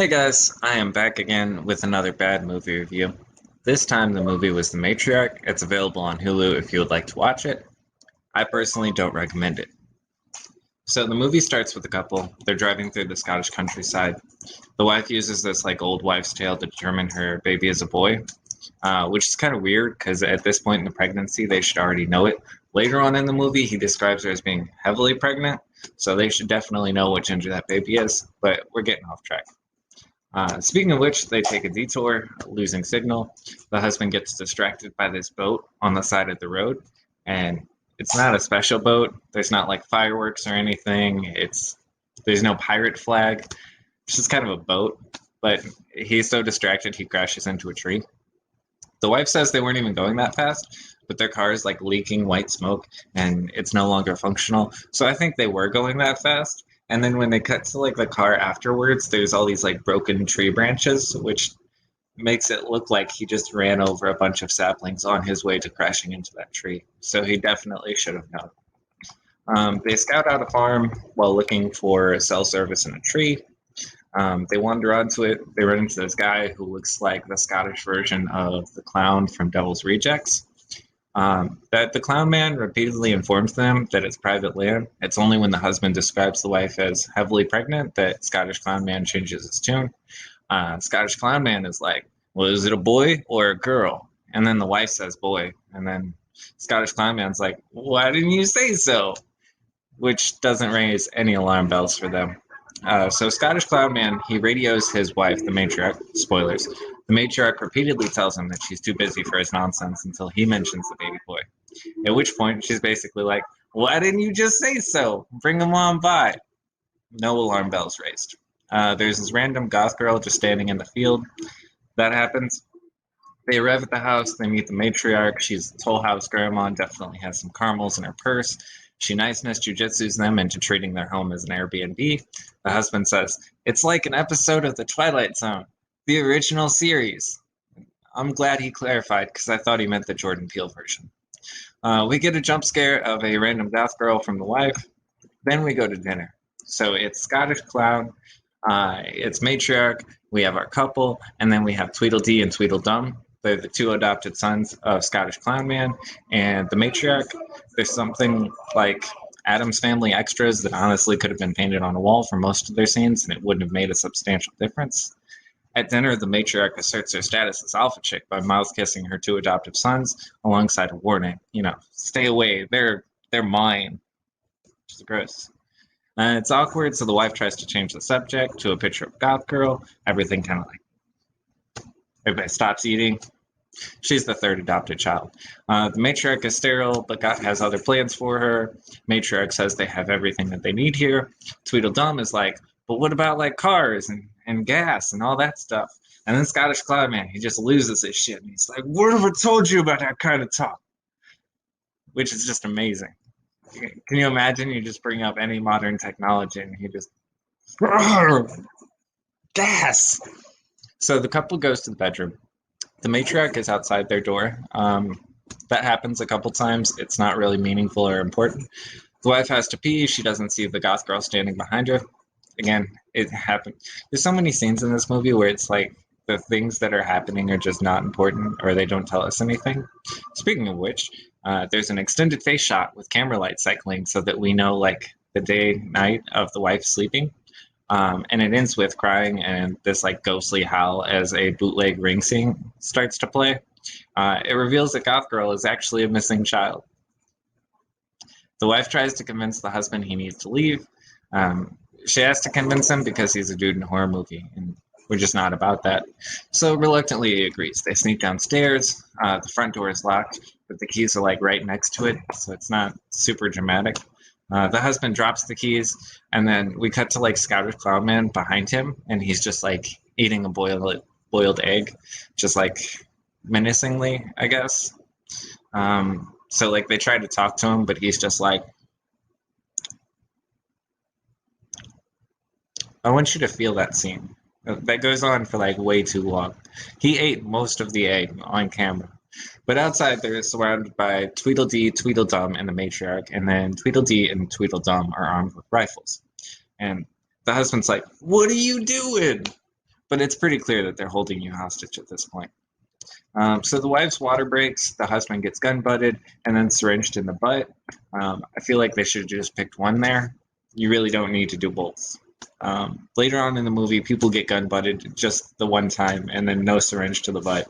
Hey guys, I am back again with another bad movie review. This time the movie was The Matriarch. It's available on Hulu if you would like to watch it. I personally don't recommend it. So the movie starts with a couple. They're driving through the Scottish countryside. The wife uses this old wives' tale to determine her baby is a boy, which is kind of weird because at this point in the pregnancy they should already know it. Later on in the movie he describes her as being heavily pregnant, so they should definitely know what gender that baby is, but we're getting off track. Speaking of which, they take a detour, losing signal. The husband gets distracted by this boat on the side of the road, and it's not a special boat. There's not like fireworks or anything. There's no pirate flag. It's just kind of a boat. But he's so distracted he crashes into a tree. The wife says they weren't even going that fast, but their car is leaking white smoke and it's no longer functional. So I think they were going that fast. And then when they cut to the car afterwards, there's all these broken tree branches, which makes it look like he just ran over a bunch of saplings on his way to crashing into that tree. So he definitely should have known. They scout out a farm while looking for cell service in a tree. They wander onto it. They run into this guy who looks like the Scottish version of the clown from Devil's Rejects. That the clown man repeatedly informs them that it's private land. It's only when the husband describes the wife as heavily pregnant that Scottish clown man changes his tune. Scottish clown man is like, well, is it a boy or a girl? And then the wife says boy. And then Scottish clown man's like, why didn't you say so? Which doesn't raise any alarm bells for them. So Scottish Clown Man, he radios his wife, the matriarch. Spoilers. The matriarch repeatedly tells him that she's too busy for his nonsense until he mentions the baby boy. At which point she's basically like, "Why didn't you just say so? Bring him on by." No alarm bells raised. There's this random goth girl just standing in the field. That happens. They arrive at the house. They meet the matriarch. She's a Toll House grandma and definitely has some caramels in her purse. She niceness jujitsus them into treating their home as an Airbnb. The husband says, it's like an episode of The Twilight Zone, the original series. I'm glad he clarified because I thought he meant the Jordan Peele version. We get a jump scare of a random goth girl from the wife. Then we go to dinner. So it's Scottish Clown, it's Matriarch, we have our couple, and then we have Tweedledee and Tweedledum. They're the two adopted sons of Scottish Clown Man and the Matriarch. There's something like Addams Family extras that honestly could have been painted on a wall for most of their scenes, and it wouldn't have made a substantial difference. At dinner, the matriarch asserts her status as alpha chick by mouth kissing her two adoptive sons, alongside a warning, stay away, they're mine, which is gross. It's awkward, so the wife tries to change the subject to a picture of Goth Girl. Everything kind of everybody stops eating. She's the third adopted child. The matriarch is sterile, but God has other plans for her. Matriarch says they have everything that they need here. Tweedledum is like, but what about cars and gas and all that stuff? And then Scottish Cloud Man, he just loses his shit. And he's like, what have I told you about that kind of talk? Which is just amazing. Can you imagine you just bring up any modern technology and he just, gas! So the couple goes to the bedroom. The matriarch is outside their door. That happens a couple times. It's not really meaningful or important. The wife has to pee. She doesn't see the goth girl standing behind her. Again, it happened. There's so many scenes in this movie where it's like the things that are happening are just not important or they don't tell us anything. Speaking of which, there's an extended face shot with camera light cycling so that we know the day night of the wife sleeping. And it ends with crying and this ghostly howl as a bootleg ring scene starts to play. It reveals that Goth Girl is actually a missing child. The wife tries to convince the husband he needs to leave. She has to convince him because he's a dude in a horror movie, and we're just not about that. So reluctantly he agrees. They sneak downstairs. The front door is locked, but the keys are right next to it, so it's not super dramatic. The husband drops the keys, and then we cut to Scottish Clown Man behind him, and he's just eating a boiled egg, just menacingly, I guess. So they try to talk to him, but he's just I want you to feel that scene. That goes on for way too long. He ate most of the egg on camera. But outside, they're surrounded by Tweedledee, Tweedledum, and the matriarch, and then Tweedledee and Tweedledum are armed with rifles. And the husband's like, what are you doing? but it's pretty clear that they're holding you hostage at this point. So the wife's water breaks, the husband gets gun butted, and then syringed in the butt. I feel like they should have just picked one there. You really don't need to do both. Later on in the movie, people get gun butted just the one time, and then no syringe to the butt.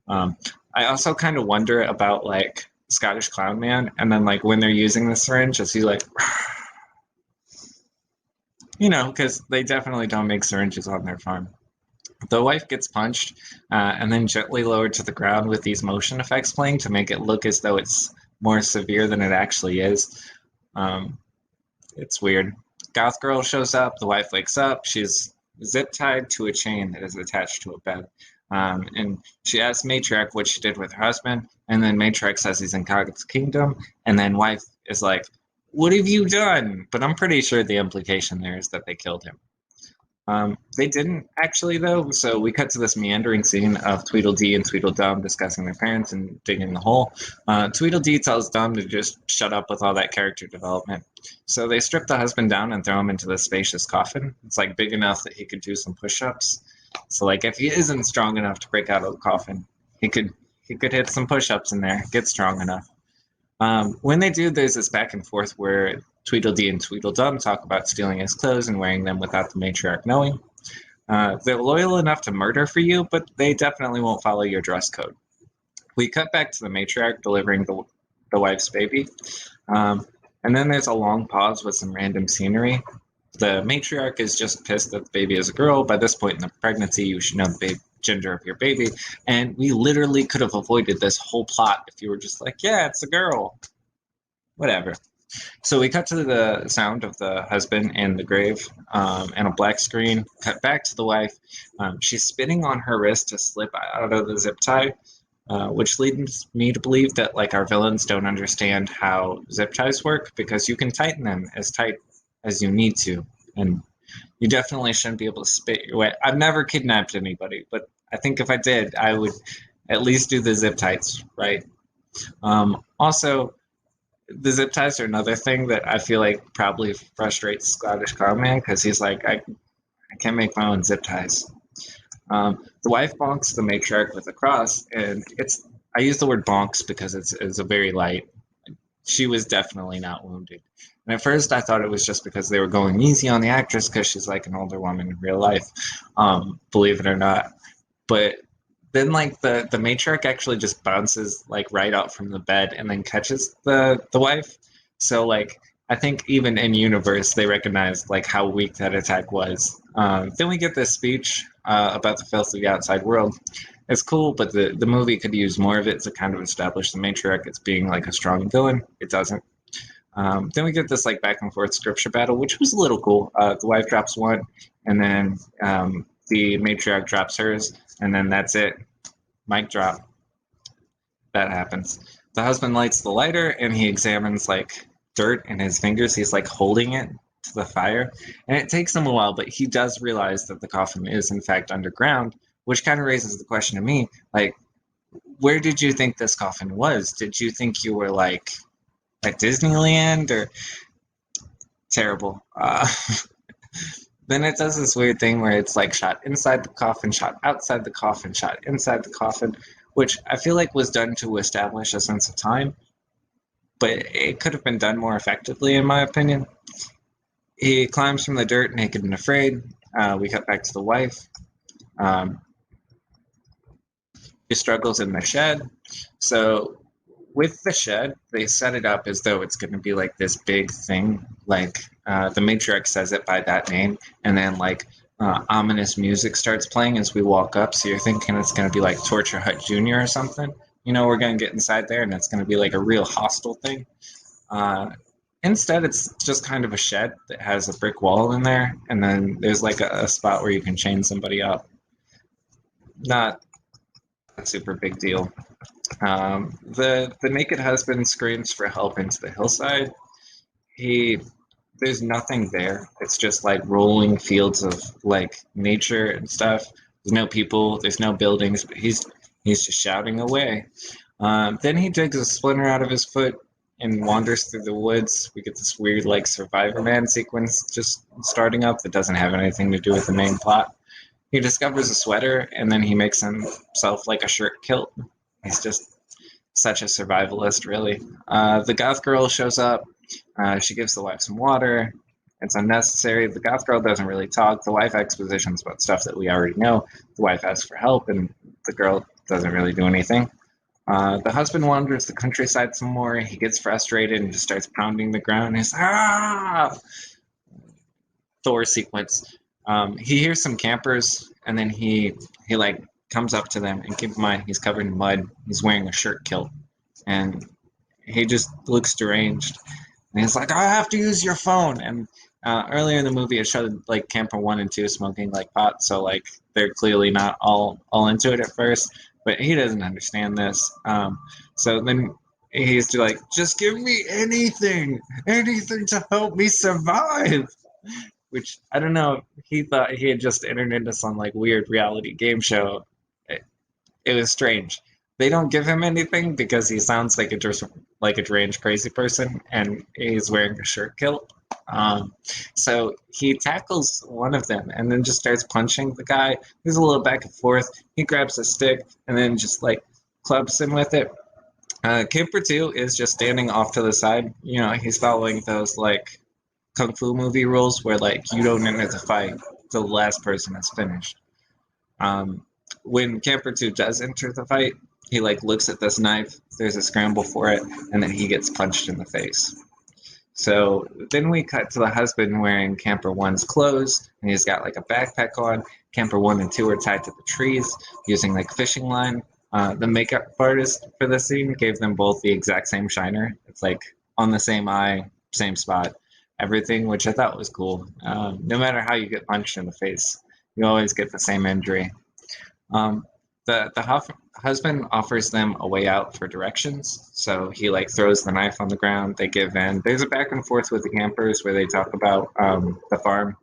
I also kind of wonder about like Scottish Clown Man, and then like when they're using the syringe, is he like, because they definitely don't make syringes on their farm. The wife gets punched and then gently lowered to the ground with these motion effects playing to make it look as though it's more severe than it actually is. It's weird. Goth Girl shows up. The wife wakes up. She's zip tied to a chain that is attached to a bed. And she asks Matriarch what she did with her husband. And then Matriarch says he's in God's kingdom. And then wife is like, "What have you done?" But I'm pretty sure the implication there is that they killed him. They didn't actually, though, so we cut to this meandering scene of Tweedledee and Tweedledum discussing their parents and digging the hole. Tweedledee tells Dum to just shut up with all that character development. So they strip the husband down and throw him into the spacious coffin. It's like big enough that he could do some push-ups. So like if he isn't strong enough to break out of the coffin, he could hit some push-ups in there, get strong enough. When they do, there's this back and forth where Tweedledee and Tweedledum talk about stealing his clothes and wearing them without the matriarch knowing. They're loyal enough to murder for you, but they definitely won't follow your dress code. We cut back to the matriarch delivering the wife's baby. And then there's a long pause with some random scenery. The matriarch is just pissed that the baby is a girl. By this point in the pregnancy, you should know the gender of your baby. And we literally could have avoided this whole plot if you were just like, yeah, it's a girl. Whatever. So we cut to the sound of the husband in the grave and a black screen. Cut back to the wife. She's spinning on her wrist to slip out of the zip tie, which leads me to believe that like our villains don't understand how zip ties work because you can tighten them as tight as you need to, and you definitely shouldn't be able to spit your way. I've never kidnapped anybody, but I think if I did, I would at least do the zip ties right. Also, the zip ties are another thing that I feel like probably frustrates Scottish Clown Man because he's like, I can't make my own zip ties. The wife bonks the matriarch with a cross, and I use the word bonks because it's a very light. She was definitely not wounded. And at first I thought it was just because they were going easy on the actress because she's like an older woman in real life, believe it or not. But then like the matriarch actually just bounces like right out from the bed and then catches the wife. So like I think even in universe they recognized like how weak that attack was. Then we get this speech about the filth of the outside world. It's cool, but the movie could use more of it to kind of establish the matriarch as being like a strong villain. It doesn't. Then we get this like back and forth scripture battle, which was a little cool. The wife drops one, and then the matriarch drops hers, and then that's it. Mic drop. That happens. The husband lights the lighter, and he examines like dirt in his fingers. He's like holding it to the fire, and it takes him a while, but he does realize that the coffin is in fact underground, which kind of raises the question to me, like, where did you think this coffin was? Did you think you were like at Disneyland or terrible? Then it does this weird thing where it's like shot inside the coffin, shot outside the coffin, shot inside the coffin, which I feel like was done to establish a sense of time, but it could have been done more effectively, in my opinion. He climbs from the dirt, naked and afraid. We cut back to the wife. He struggles in the shed. So with the shed, they set it up as though it's going to be like this big thing. Like the matriarch says it by that name, and then like ominous music starts playing as we walk up. So you're thinking it's going to be like Torture Hut Jr. or something. We're going to get inside there, and it's going to be like a real hostile thing. Instead, it's just kind of a shed that has a brick wall in there, and then there's like a spot where you can chain somebody up. Not a super big deal. The naked husband screams for help into the hillside. There's nothing there. It's just like rolling fields of like nature and stuff. There's no people. There's no buildings. But he's just shouting away. Then he digs a splinter out of his foot and wanders through the woods. We get this weird like Survivor Man sequence just starting up that doesn't have anything to do with the main plot. He discovers a sweater and then he makes himself like a shirt kilt. He's just such a survivalist, really. The goth girl shows up. She gives the wife some water. It's unnecessary. The goth girl doesn't really talk. The wife expositions about stuff that we already know. The wife asks for help, and the girl doesn't really do anything. The husband wanders the countryside some more. He gets frustrated and just starts pounding the ground. He's ah! Thor sequence. He hears some campers, and then he like comes up to them. And keep in mind, he's covered in mud. He's wearing a shirt kilt, and he just looks deranged. And he's like, "I have to use your phone." And earlier in the movie, it showed like camper 1 and 2 smoking like pot, so like they're clearly not all into it at first. But he doesn't understand this. So then he's like, "Just give me anything, anything to help me survive." Which I don't know. He thought he had just entered into some like weird reality game show. It was strange. They don't give him anything because he sounds like a deranged crazy person, and he's wearing a shirt kilt. So he tackles one of them and then just starts punching the guy. He's a little back and forth. He grabs a stick and then just like clubs him with it. Camper 2 is just standing off to the side. You know, he's following those like kung fu movie rules where like you don't enter the fight till the last person is finished. Um, when Camper 2 does enter the fight, he like looks at this knife, there's a scramble for it, and then he gets punched in the face. So then we cut to the husband wearing Camper 1's clothes, and he's got like a backpack on. Camper 1 and 2 are tied to the trees using like fishing line. The makeup artist for the scene gave them both the exact same shiner. It's like on the same eye, same spot, everything, which I thought was cool. No matter how you get punched in the face, you always get the same injury. Um, the husband offers them a way out for directions, so he like throws the knife on the ground. They give in. There's a back and forth with the campers where they talk about the farm,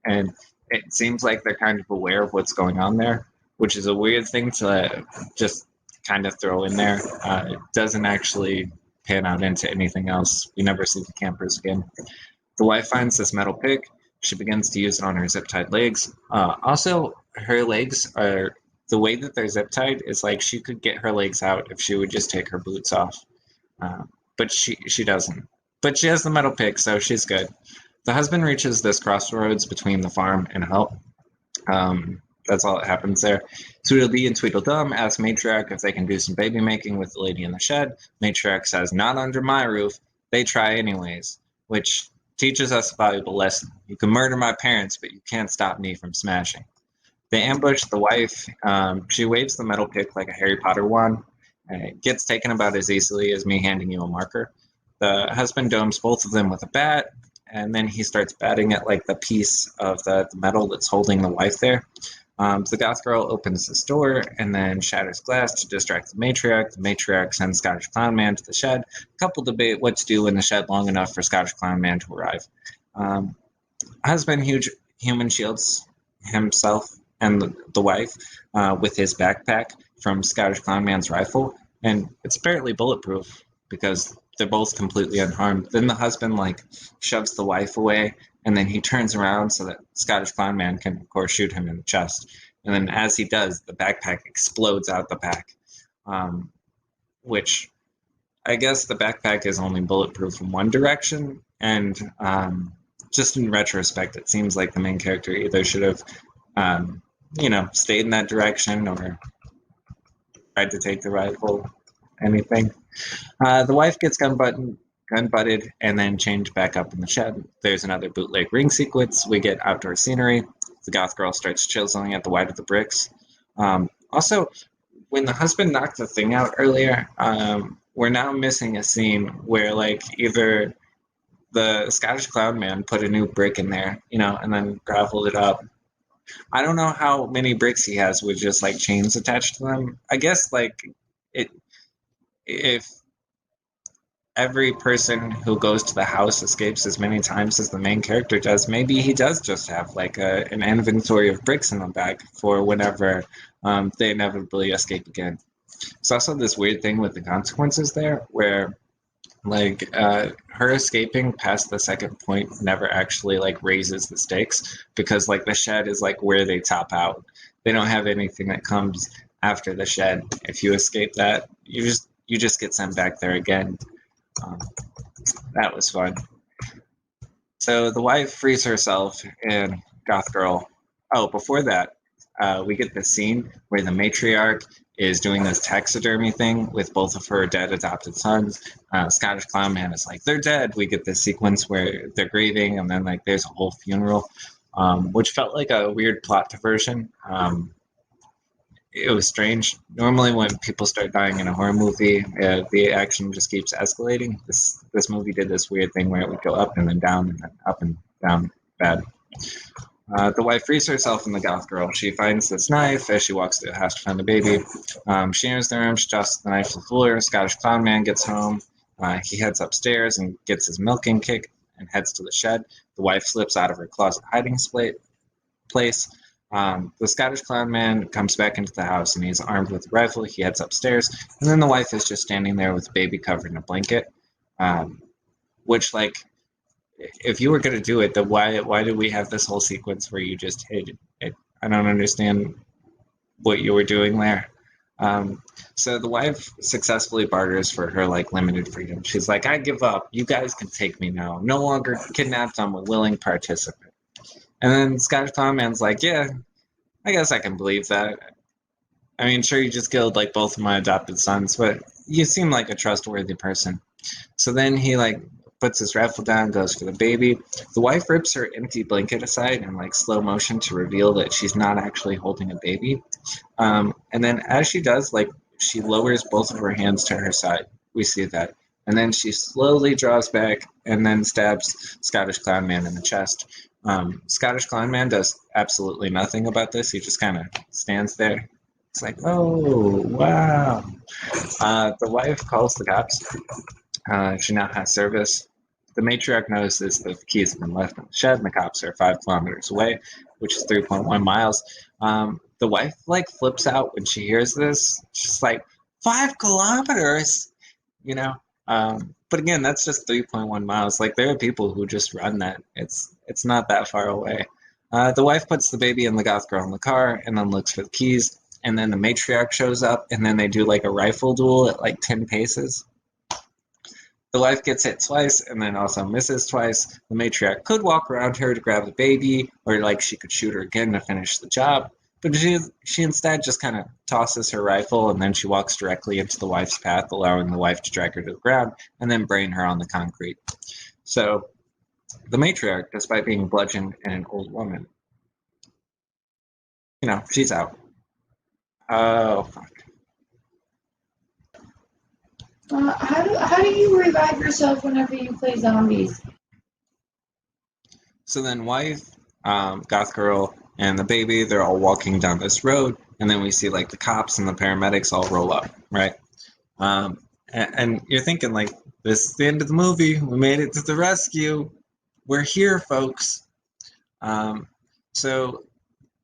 and it seems like they're kind of aware of what's going on there, which is a weird thing to just kind of throw in there. It doesn't actually pan out into anything else. We never see the campers again. The wife finds this metal pick. She begins to use it on her zip tied legs. Also, her legs are the way that they're zip tied is like she could get her legs out if she would just take her boots off. Uh, but she doesn't. But she has the metal pick, so she's good. The husband reaches this crossroads between the farm and help. That's all that happens there. Tweedledee and Tweedledum ask Matriarch if they can do some baby making with the lady in the shed. Matriarch says, "Not under my roof." They try anyways, which teaches us a valuable lesson. You can murder my parents, but you can't stop me from smashing. They ambush the wife. She waves the metal pick like a Harry Potter wand. And it gets taken about as easily as me handing you a marker. The husband domes both of them with a bat, and then he starts batting at like the piece of the metal that's holding the wife there. The goth girl opens this door and then shatters glass to distract the matriarch. The matriarch sends Scottish Clown Man to the shed. A couple debate what to do in the shed long enough for Scottish Clown Man to arrive. Husband human shields himself and the wife with his backpack from Scottish Clown Man's rifle, and it's apparently bulletproof because they're both completely unharmed. Then the husband like shoves the wife away, and then he turns around so that Scottish Clown Man can, of course, shoot him in the chest. And then as he does, the backpack explodes out the back, which I guess the backpack is only bulletproof in one direction. And just in retrospect, it seems like the main character either should have, stayed in that direction or tried to take the rifle, anything. The wife gets gun butted, and then changed back up in the shed. There's another bootleg ring sequence. We get outdoor scenery. The goth girl starts chiseling at the white of the bricks. Also, when the husband knocked the thing out earlier, we're now missing a scene where like either the Scottish Clown Man put a new brick in there, and then graveled it up. I don't know how many bricks he has with just like chains attached to them. I guess like if every person who goes to the house escapes as many times as the main character does, maybe he does just have like an inventory of bricks in the bag for whenever they inevitably escape again. It's also this weird thing with the consequences there where Like her escaping past the second point never actually like raises the stakes because like the shed is like where they top out. They don't have anything that comes after the shed. If you escape that, you just get sent back there again. Um, that was fun. So the wife frees herself and Goth Girl. Oh, before that, we get the scene where the matriarch is doing this taxidermy thing with both of her dead adopted sons. Scottish Clown Man is like, they're dead. We get this sequence where they're grieving, and then like there's a whole funeral, which felt like a weird plot diversion. It was strange. Normally, when people start dying in a horror movie, the action just keeps escalating. This movie did this weird thing where it would go up and then down and then up and down. Bad. The wife frees herself from the goth girl. She finds this knife as she walks through the house to find the baby. She enters the room. She tosses the knife to the floor. Scottish Clown Man gets home. He heads upstairs and gets his milking kick and heads to the shed. The wife slips out of her closet hiding place. The Scottish Clown Man comes back into the house and he's armed with a rifle. He heads upstairs, and then the wife is just standing there with the baby covered in a blanket. Which, like, if you were going to do it, then why do we have this whole sequence where you just hid it? I don't understand what you were doing there. So the wife successfully barters for her like limited freedom. She's like, I give up. You guys can take me now. No longer kidnapped. I'm a willing participant. And then Scottish Clown Man's like, yeah, I guess I can believe that. I mean, sure, you just killed like both of my adopted sons, but you seem like a trustworthy person. So then he like puts his rifle down, goes for the baby. The wife rips her empty blanket aside in like slow motion to reveal that she's not actually holding a baby. And then as she does, like she lowers both of her hands to her side. We see that. And then she slowly draws back and then stabs Scottish Clown Man in the chest. Scottish Clown Man does absolutely nothing about this. He just kind of stands there. It's like, oh, wow. The wife calls the cops. She now has service. The matriarch notices that the keys have been left in the shed, and the cops are 5 kilometers away, which is 3.1 miles. The wife like flips out when she hears this. She's like, 5 kilometers, you know. But again, that's just 3.1 miles. Like there are people who just run that. It's not that far away. The wife puts the baby and the goth girl in the car, and then looks for the keys. And then the matriarch shows up, and then they do like a rifle duel at like 10 paces. The wife gets hit twice and then also misses twice. The matriarch could walk around her to grab the baby, or like she could shoot her again to finish the job. But she instead just kind of tosses her rifle and then she walks directly into the wife's path, allowing the wife to drag her to the ground and then brain her on the concrete. So the matriarch, despite being bludgeoned and an old woman, she's out. Oh, fuck. How do you revive yourself whenever you play zombies? So then wife, goth girl, and the baby, they're all walking down this road, and then we see like the cops and the paramedics all roll up, right? And you're thinking like, this is the end of the movie. We made it to the rescue. We're here, folks. So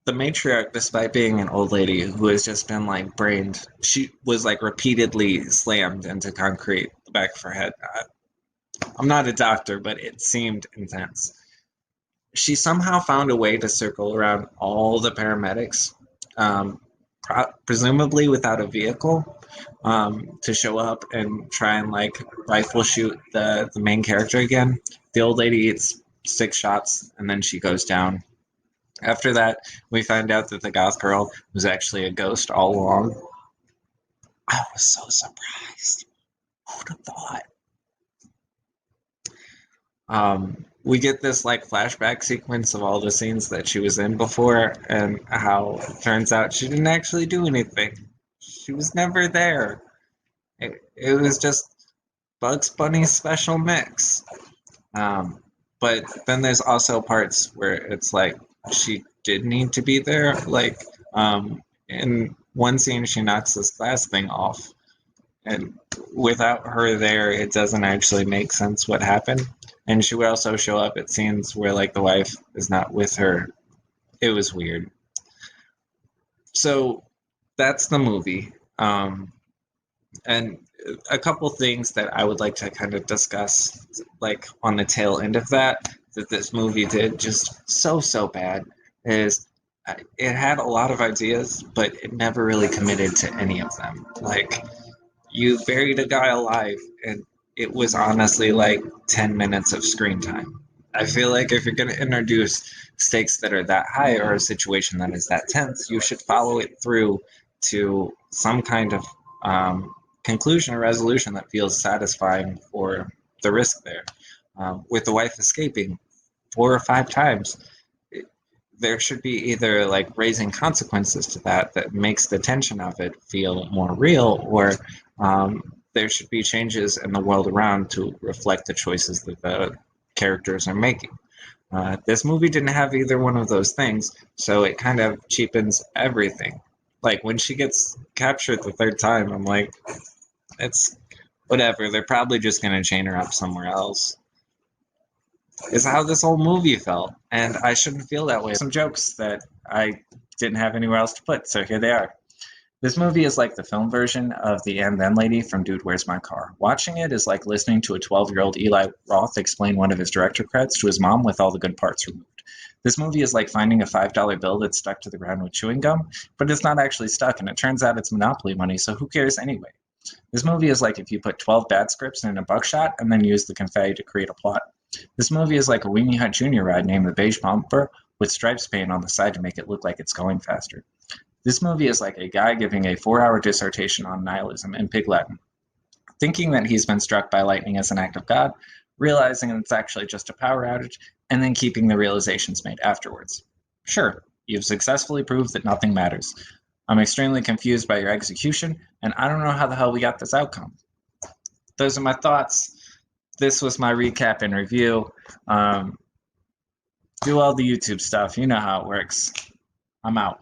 the matriarch, despite being an old lady who has just been like brained, she was like repeatedly slammed into concrete, the back of her head. I'm not a doctor, but it seemed intense. She somehow found a way to circle around all the paramedics, presumably without a vehicle, to show up and try and like rifle shoot the main character again. The old lady eats 6 shots and then she goes down. After that, we find out that the goth girl was actually a ghost all along. I was so surprised. Who'd have thought? We get this like flashback sequence of all the scenes that she was in before and how it turns out she didn't actually do anything. She was never there. It was just Bugs Bunny's special mix. But then there's also parts where it's like she did need to be there. Like in one scene, she knocks this glass thing off. And without her there, it doesn't actually make sense what happened. And she would also show up at scenes where like the wife is not with her. It was weird. So that's the movie. And a couple things that I would like to kind of discuss, like on the tail end of that this movie did just so bad, is it had a lot of ideas, but it never really committed to any of them. Like, you buried a guy alive, and it was honestly like 10 minutes of screen time. I feel like if you're going to introduce stakes that are that high or a situation that is that tense, you should follow it through to some kind of conclusion or resolution that feels satisfying for the risk there. With the wife escaping 4 or 5 times, there should be either like raising consequences to that makes the tension of it feel more real, or there should be changes in the world around to reflect the choices that the characters are making. This movie didn't have either one of those things, so it kind of cheapens everything. Like when she gets captured the third time, I'm like, it's whatever. They're probably just going to chain her up somewhere else. Is how this whole movie felt, and I shouldn't feel that way. Some jokes that I didn't have anywhere else to put, so here they are. This movie is like the film version of the And Then Lady from Dude, Where's My Car? Watching it is like listening to a 12-year-old Eli Roth explain one of his director credits to his mom with all the good parts removed. This movie is like finding a $5 bill that's stuck to the ground with chewing gum, but it's not actually stuck, and it turns out it's Monopoly money, so who cares anyway? This movie is like if you put 12 bad scripts in a buckshot and then use the confetti to create a plot. This movie is like a Weenie Hut Jr. ride named the Beige Bumper with stripes paint on the side to make it look like it's going faster. This movie is like a guy giving a 4-hour dissertation on nihilism in Pig Latin, thinking that he's been struck by lightning as an act of God, realizing it's actually just a power outage, and then keeping the realizations made afterwards. Sure, you've successfully proved that nothing matters. I'm extremely confused by your execution, and I don't know how the hell we got this outcome. Those are my thoughts. This was my recap and review. Do all the YouTube stuff. You know how it works. I'm out.